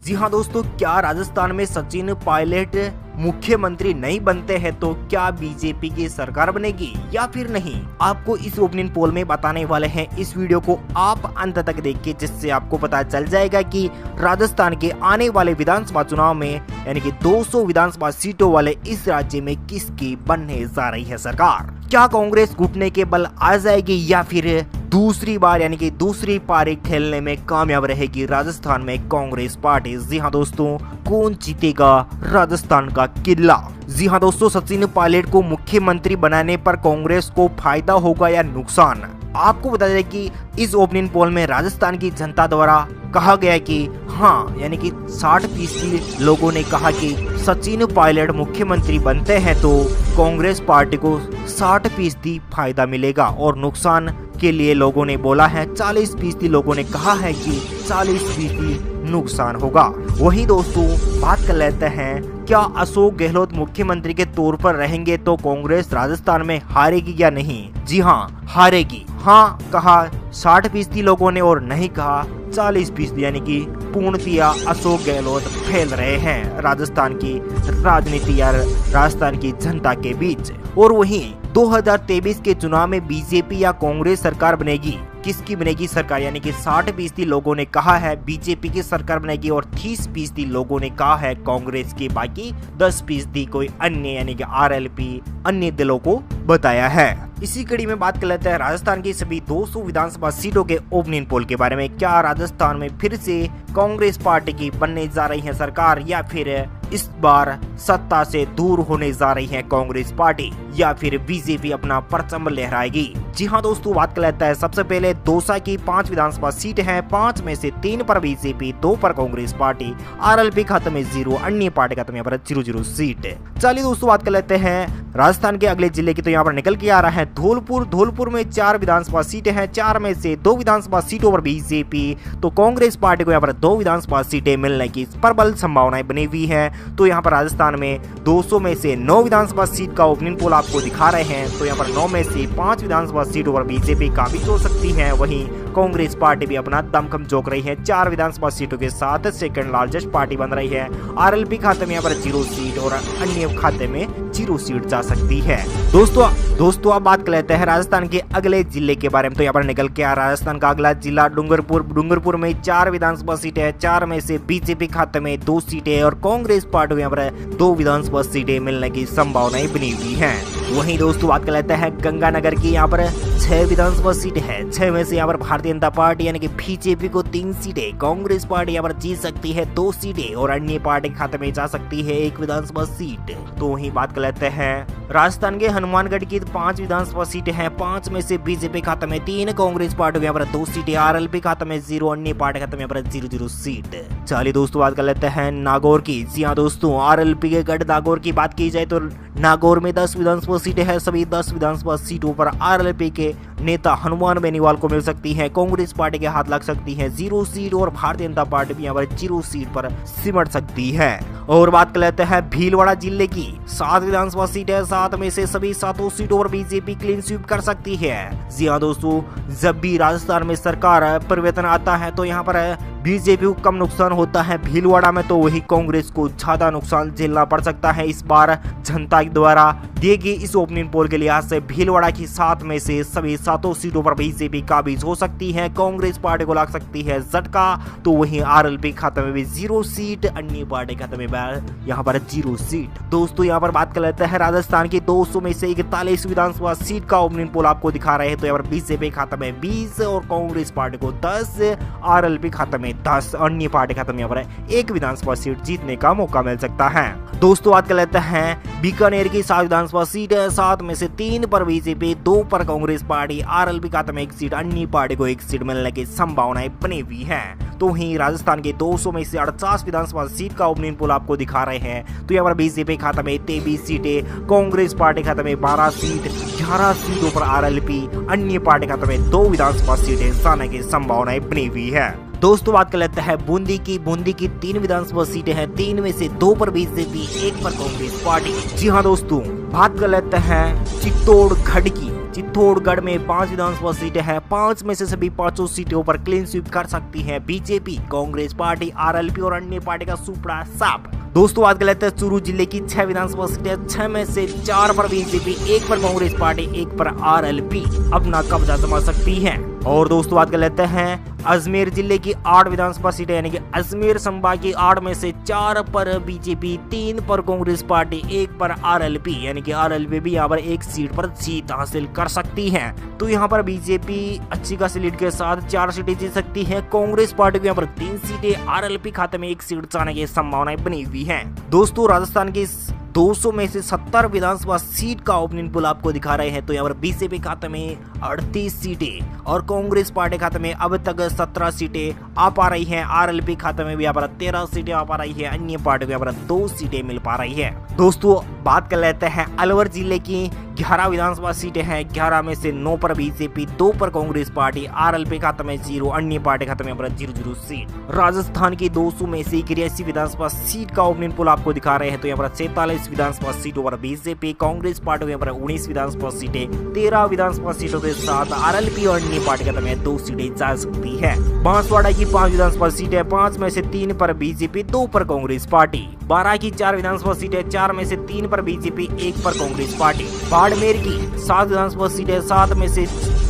जी हाँ दोस्तों, क्या राजस्थान में सचिन पायलट मुख्यमंत्री नहीं बनते हैं तो क्या बीजेपी की सरकार बनेगी या फिर नहीं, आपको इस ओपिनियन पोल में बताने वाले हैं। इस वीडियो को आप अंत तक देखिए, जिससे आपको पता चल जाएगा कि राजस्थान के आने वाले विधानसभा चुनाव में यानी कि 200 विधानसभा सीटों वाले इस राज्य में किसकी बनने जा रही है सरकार। क्या कांग्रेस घुटने के बल आ जाएगी या फिर दूसरी बार यानी कि दूसरी पारी खेलने में कामयाब रहेगी राजस्थान में कांग्रेस पार्टी। जी हाँ दोस्तों, कौन जीतेगा राजस्थान का किला। जी हाँ दोस्तों, सचिन पायलट को मुख्यमंत्री बनाने पर कांग्रेस को फायदा होगा या नुकसान, आपको बता दें कि इस ओपिनियन पोल में राजस्थान की जनता द्वारा कहा गया कि हाँ यानी कि 60% लोगों ने कहा कि सचिन पायलट मुख्यमंत्री बनते हैं तो कांग्रेस पार्टी को 60% फायदा मिलेगा, और नुकसान के लिए लोगों ने बोला है 40% लोगों ने कहा है कि 40% नुकसान होगा। वहीं दोस्तों बात कर लेते हैं, क्या अशोक गहलोत मुख्यमंत्री के तौर पर रहेंगे तो कांग्रेस राजस्थान में हारेगी या नहीं। जी हाँ, हारेगी। हाँ कहा 60% लोगों ने और नहीं कहा 40%, यानी कि पूर्णतः अशोक गहलोत फैल रहे हैं राजस्थान की राजनीति या राजस्थान की जनता के बीच। और वहीं 2023 के चुनाव में बीजेपी या कांग्रेस सरकार बनेगी, किसकी बनेगी सरकार, यानी कि 60% लोगों ने कहा है बीजेपी की सरकार बनेगी और 30% लोगों ने कहा है कांग्रेस की, बाकी 10% कोई अन्य यानी कि आरएलपी अन्य दलों को बताया है। इसी कड़ी में बात कर लेते हैं राजस्थान की सभी 200 विधानसभा सीटों के ओपिनियन पोल के बारे में। क्या राजस्थान में फिर से कांग्रेस पार्टी की बनने जा रही है सरकार या फिर इस बार सत्ता से दूर होने जा रही है कांग्रेस पार्टी, या फिर बीजेपी अपना परचम लहराएगी। जी हाँ दोस्तों, बात कर लेते हैं सबसे पहले दौसा की 5 विधानसभा सीट है, 5 में से 3 पर बीजेपी, 2 पर कांग्रेस पार्टी, आरएलपी खाते में 0, अन्य पार्टी खाते में यहाँ पर 0 सीट। चलिए दोस्तों बात कर लेते हैं राजस्थान के अगले जिले की, तो यहाँ पर निकल के आ रहा है धौलपुर में 4 विधानसभा सीटें हैं, 4 में से 2 विधानसभा सीटों पर बीजेपी, तो कांग्रेस पार्टी को यहाँ पर 2 विधानसभा सीटें मिलने की प्रबल संभावनाएं बनी हुई है। तो यहाँ पर राजस्थान में 200 में से 9 विधानसभा सीट का ओपिनियन पोल आपको दिखा रहे हैं, तो यहाँ पर 9 में से 5 विधानसभा सीटों पर बीजेपी काबिज हो सकती है। वहीं कांग्रेस पार्टी भी अपना दमखम झोंक रही है, 4 विधानसभा सीटों के साथ सेकंड लार्जेस्ट पार्टी बन रही है। आरएलपी खाते में यहाँ पर 0 सीट और अन्य खाते में 0 सीट जा सकती है। दोस्तों अब बात कर लेते हैं राजस्थान के अगले जिले के बारे में, तो यहाँ पर निकल के आ राजस्थान का अगला जिला डूंगरपुर में 4 विधानसभा सीटें हैं, 4 में से बीजेपी खाते में 2 सीटें और कांग्रेस पार्टी को यहाँ पर 2 विधानसभा सीटें मिलने की संभावनाएं बनी हुई है। वहीं दोस्तों बात कर लेते हैं गंगानगर की, यहाँ पर 6 विधानसभा सीट है, 6 में से यहाँ पर भारतीय जनता पार्टी यानी कि बीजेपी को 3 सीटें, कांग्रेस पार्टी यहाँ पर जीत सकती है 2 सीटें और अन्य पार्टी के खाते में जा सकती है 1 विधानसभा सीट। तो वहीं बात कर लेते हैं राजस्थान के हनुमानगढ़ की 5 विधानसभा सीटें हैं, 5 में से बीजेपी खाते में 3, कांग्रेस पार्टी को यहाँ पर 2 सीटें, आरएलपी खाते में 0, अन्य पार्टी खाते में यहाँ पर 0 सीट। चलिए दोस्तों बात कर लेते हैं नागौर की। जी हाँ दोस्तों, आरएलपी के गढ़ नागौर की बात की जाए तो नागौर में 10 विधानसभा सीटें हैं, सभी 10 विधानसभा सीटों पर आरएलपी के नेता हनुमान बेनीवाल को मिल सकती है, कांग्रेस पार्टी के हाथ लग सकती है 0 सीट और भारतीय जनता पार्टी भी यहाँ पर 0 सीट पर सिमट सकती है। और बात कर लेते हैं भीलवाड़ा जिले की, 7 विधानसभा सीट है, 7 में से सभी 7 सीटों पर बीजेपी क्लीन स्वीप कर सकती है। जी हाँ दोस्तों, जब भी राजस्थान में सरकार परिवर्तन आता है तो यहाँ पर बीजेपी को कम नुकसान होता है, भीलवाड़ा में तो वही कांग्रेस को ज्यादा नुकसान झेलना पड़ सकता है। इस बार जनता द्वारा दिए गए इस ओपिनियन पोल के लिहाज से भीलवाड़ा की 7 में से सभी 7 सीटों पर बीजेपी काबिज हो सकती है, कांग्रेस पार्टी को लग सकती है झटका, तो वहीं आरएलपी खाते में भी 0 सीट, अन्य पार्टी खाते में यहाँ पर 0 सीट। दोस्तों यहाँ पर बात कर लेते हैं राजस्थान की 200 में से 41 विधानसभा सीट का ओपिनियन पोल आपको दिखा रहे हैं, तो यहाँ पर बीजेपी खाते में 20 और कांग्रेस पार्टी को 10, आरएलपी खाते में 10, अन्य पार्टी खाते में यहाँ पर 1 विधानसभा सीट जीतने का मौका मिल सकता है। दोस्तों बात कर लेते हैं बीकानेर की 7 विधानसभा सीट है, 7 में से 3 पर बीजेपी, 2 पर कांग्रेस पार्टी, आरएलपी खाते में 1 सीट, अन्य पार्टी को 1 सीट मिलने की संभावनाएं बनी हुई है। तो वहीं राजस्थान के 200 में से 48 विधानसभा सीट का ओपिनियन पोल आपको दिखा रहे हैं, तो यहाँ पर बीजेपी खाते में 23 सीटें, कांग्रेस पार्टी खाते में 12 सीट, 11 सीटों पर आरएलपी, अन्य पार्टी खाते में 2 विधानसभा सीटें जाने की संभावनाएं बनी हुई है। दोस्तों बात कर लेते हैं बूंदी की 3 विधानसभा सीटें हैं, 3 में से 2 पर बीजेपी, 1 पर कांग्रेस पार्टी। जी हाँ दोस्तों, बात कर लेते हैं चित्तौड़गढ़ की, चित्तौड़गढ़ में 5 विधानसभा सीटें हैं, 5 में से सभी 5 सीटों पर क्लीन स्वीप कर सकती है बीजेपी, कांग्रेस पार्टी, आरएलपी और अन्य पार्टी का सुपड़ा साफ। दोस्तों बात कर लेते हैं चूरू जिले की 6 विधानसभा सीटें, 6 में से 4 पर बीजेपी, 1 पर कांग्रेस पार्टी, 1 पर आरएलपी अपना कब्जा जमा सकती है। और दोस्तों बात कर लेते हैं अजमेर जिले की 8 विधानसभा सीटें, यानी कि अजमेर संभाग की 8 में से 4 पर बीजेपी, 3 पर कांग्रेस पार्टी, 1 पर आरएलपी, यानी कि आरएलपी भी यहाँ पर 1 सीट पर जीत हासिल कर सकती है। तो यहाँ पर बीजेपी अच्छी खासी लीड के साथ 4 सीटें जीत सकती है, कांग्रेस पार्टी को यहाँ पर 3 सीटें, आरएलपी खाते में 1 सीट जाने की संभावनाएं बनी हुई है। दोस्तों राजस्थान की 200 में से 70 विधानसभा सीट का ओपनिंग पोल आपको दिखा रहे हैं। तो यहाँ पर बीजेपी खाते में 38 सीटें और कांग्रेस पार्टी खाते में अब तक 17 सीटें आ पा रही हैं, आरएलपी खाते में भी यहाँ पर 13 सीटें आ पा रही है, अन्य पार्टी को यहाँ पर 2 सीटें मिल पा रही है। दोस्तों बात कर लेते हैं अलवर जिले की 11 विधानसभा सीटें हैं, 11 में से 9 पर बीजेपी, 2 पर कांग्रेस पार्टी, आरएलपी खाते में 0, अन्य पार्टी खाते में 0 सीट। राजस्थान की 200 में से 83 विधानसभा सीट का ओपनिंग पोल आपको दिखा रहे हैं। तो यहाँ पर 47 विधानसभा सीटों पर बीजेपी, कांग्रेस पार्टी को यहाँ पर 19 विधानसभा सीटें, 13 विधानसभा सीटों के साथ आरएलपी और अन्य पार्टी खाते में 2 सीटें जा सकती है। बांसवाड़ा की 5 विधानसभा सीटें, 5 में से 3 पर बीजेपी, 2 पर कांग्रेस पार्टी। बारां की 4 विधानसभा सीटें, 4 में से 3 पर बीजेपी, 1 पर कांग्रेस पार्टी। बाड़मेर की 7 विधानसभा सीटें, 7 में से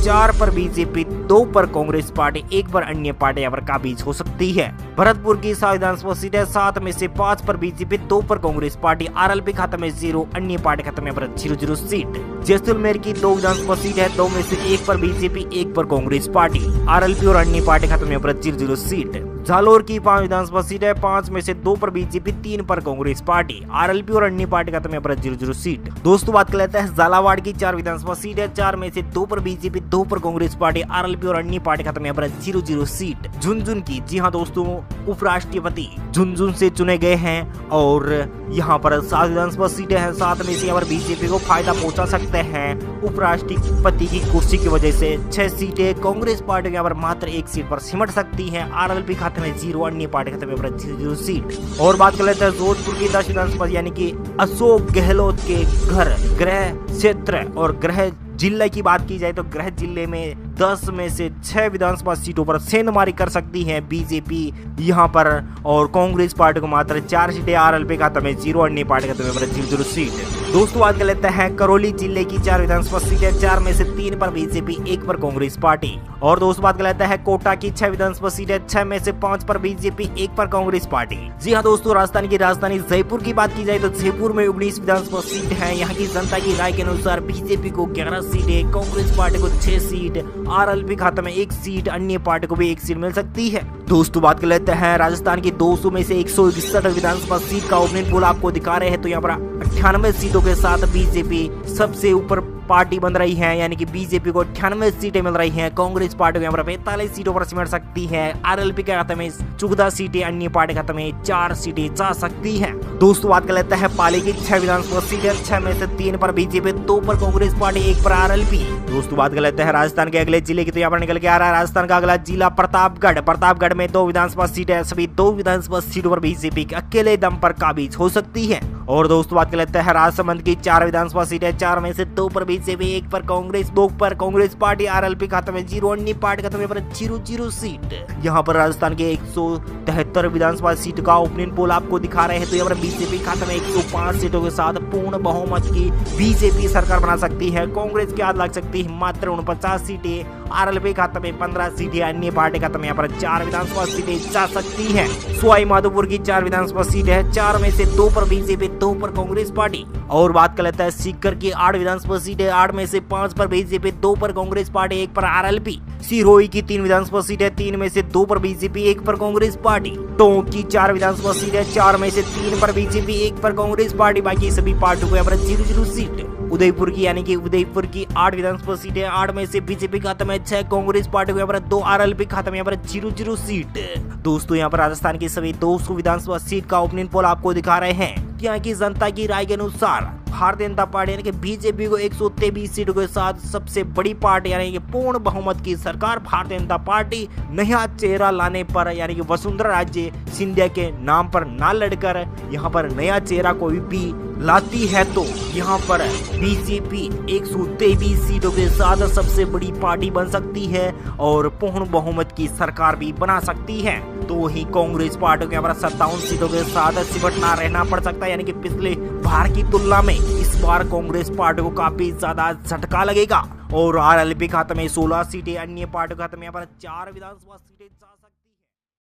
4 पर बीजेपी, 2 पर कांग्रेस पार्टी, 1 पर अन्य पार्टी यहाँ पर काबिज हो सकती है। भरतपुर की 7 विधानसभा सीटें, 7 में से 5 पर बीजेपी, 2 पर कांग्रेस पार्टी, आरएलपी खाते में 0, अन्य पार्टी खाते में 0 सीट। जैसलमेर की 2 विधानसभा सीट है, 2 में से 1 पर बीजेपी, 1 पर कांग्रेस पार्टी, आरएलपी और अन्य पार्टी खाते में 0 सीट। जालोर की 5 विधानसभा सीट है, 5 में से 2 पर बीजेपी, 3 पर कांग्रेस पार्टी, आरएलपी और अन्य पार्टी खाते में 0 सीट। दोस्तों बात कर लेते हैं झालावाड़ की 4 विधानसभा सीट है, 4 में से 2 पर बीजेपी, 2 पर कांग्रेस पार्टी, आरएलपी और अन्य पार्टी खाते में 0 सीट। झुंझुनू की, जी हाँ दोस्तों, उपराष्ट्रपति झुंझुनू से चुने गए हैं और यहाँ पर 7 विधानसभा सीटें हैं, 7 में से यहाँ पर बीजेपी को फायदा पहुंचा सकते हैं उपराष्ट्रपति की कुर्सी की वजह से। 6 सीटें कांग्रेस पार्टी यहाँ पर मात्र 1 सीट पर सिमट सकती है, आरएलपी खाते में 0, अन्य पार्टी खाते में 0 सीट। और बात कर लेते हैं जोधपुर की 10 विधानसभा, यानी कि अशोक गहलोत के घर, गृह क्षेत्र और गृह जिले की बात की जाए तो गृह जिले में 10 में से 6 विधानसभा सीटों पर सेंधमारी कर सकती है बीजेपी यहाँ पर, और कांग्रेस पार्टी को मात्र 4 सीटें, आरएलपी खाते में 0, अन्य पार्टी खाते में 0 सीट। दोस्तों बात कर लेते हैं करौली जिले की 4 विधानसभा सीटें, 4 में से 3 पर बीजेपी, 1 पर कांग्रेस पार्टी। और दोस्तों बात कर लेते हैं कोटा की 6 विधानसभा सीटें, 6 में से 5 पर बीजेपी, 1 पर कांग्रेस पार्टी। जी हाँ दोस्तों, राजस्थान की राजधानी जयपुर की बात की जाए तो जयपुर में 19 विधानसभा सीट है। यहाँ की जनता की राय के अनुसार बीजेपी को 11 सीटें, कांग्रेस पार्टी को 6 सीट, आरएलपी खाते में 1 सीट, अन्य पार्टी को भी 1 सीट मिल सकती है। दोस्तों बात कर लेते हैं राजस्थान की 200 में से 161 विधानसभा सीट का ओपनिंग पोल आपको दिखा रहे हैं। तो यहाँ पर 98 सीटों के साथ बीजेपी सबसे ऊपर पार्टी बन रही है, यानी कि बीजेपी को 98 सीटें मिल रही हैं, कांग्रेस पार्टी को यहाँ पर 45 सीटों पर सिमट सकती है, आरएलपी के खाते में 14 सीटें, अन्य पार्टी के खाते में 4 सीटें जा सकती हैं। दोस्तों बात कर लेते हैं पाली की 6 विधानसभा सीटें, 6 में से 3 पर बीजेपी, 2 पर कांग्रेस पार्टी, 1 पर आरएलपी। दोस्तों बात कर लेते हैं राजस्थान के अगले जिले की, तो यहाँ पर निकल के आ रहा है राजस्थान का अगला जिला प्रतापगढ़। प्रतापगढ़ में 2 विधानसभा सीटें, सभी 2 विधानसभा सीटों पर बीजेपी के अकेले दम पर काबिज हो सकती है। और दोस्तों बात कर लेते हैं राजसमंद की 4 विधानसभा सीटें, 4 में से 2 पर बीजेपी, 1 पर कांग्रेस, 2 पर कांग्रेस पार्टी, आरएलपी खाते में 0, अन्य पार्टी खाते में 0 सीट। यहाँ पर राजस्थान के 173 विधानसभा सीट का ओपनिंग पोल आपको दिखा रहे हैं। तो यहाँ पर बीजेपी खाते में 105 सीटों के साथ पूर्ण बहुमत की बीजेपी सरकार बना सकती है। कांग्रेस की हाथ लग सकती है मात्र 49 सीटें, आरएलपी खाते में 15 सीटें, अन्य पार्टी खाते में यहाँ पर 4 विधानसभा सीटें जा सकती है। सवाई माधोपुर की 4 विधानसभा सीटें है, 4 में से 2 पर बीजेपी, 2 पर कांग्रेस पार्टी। और बात कर लेता है सीकर की 8 विधानसभा सीटें, 8 में से 5 पर बीजेपी, 2 पर कांग्रेस पार्टी, 1 पर आरएलपी। सिरोही की 3 विधानसभा सीटें, 3 में से 2 पर बीजेपी, 1 पर कांग्रेस पार्टी। टोंक की 4 विधानसभा सीटें, 4 में से 3 पर बीजेपी, 1 पर कांग्रेस पार्टी, बाकी सभी पार्टियों को यहाँ पर 0 सीट। उदयपुर की, यानी कि उदयपुर की 8 विधानसभा सीटें, 8 में से बीजेपी खाते में 6, कांग्रेस पार्टी को यहाँ पर 2, आरएलपी खाते में यहाँ पर 0 सीट। दोस्तों यहाँ पर राजस्थान की सभी 200 विधानसभा सीट का ओपनिंग पोल आपको दिखा रहे हैं। यहाँ की जनता की राय के अनुसार भारतीय जनता पार्टी यानी कि बीजेपी को 123 सीटों के साथ सबसे बड़ी पार्टी यानी कि पूर्ण बहुमत की सरकार भारतीय जनता पार्टी नया चेहरा लाने पर, यानी कि वसुंधरा राजे सिंधिया के नाम पर ना लड़कर यहाँ पर नया चेहरा कोई भी लाती है तो यहाँ पर बीजेपी 123 सीटों के साथ सबसे बड़ी पार्टी बन सकती है और पूर्ण बहुमत की सरकार भी बना सकती है। तो वही कांग्रेस पार्टी को यहाँ पर 57 सीटों के साथ सिमटना रहना पड़ सकता है, यानी कि पिछले बार की तुलना में इस बार कांग्रेस पार्टी को काफी ज्यादा झटका लगेगा और आरएलपी खाते में 16 सीटें, अन्य पार्टी खाते में यहाँ पर 4 विधानसभा सीटें जा सकती है।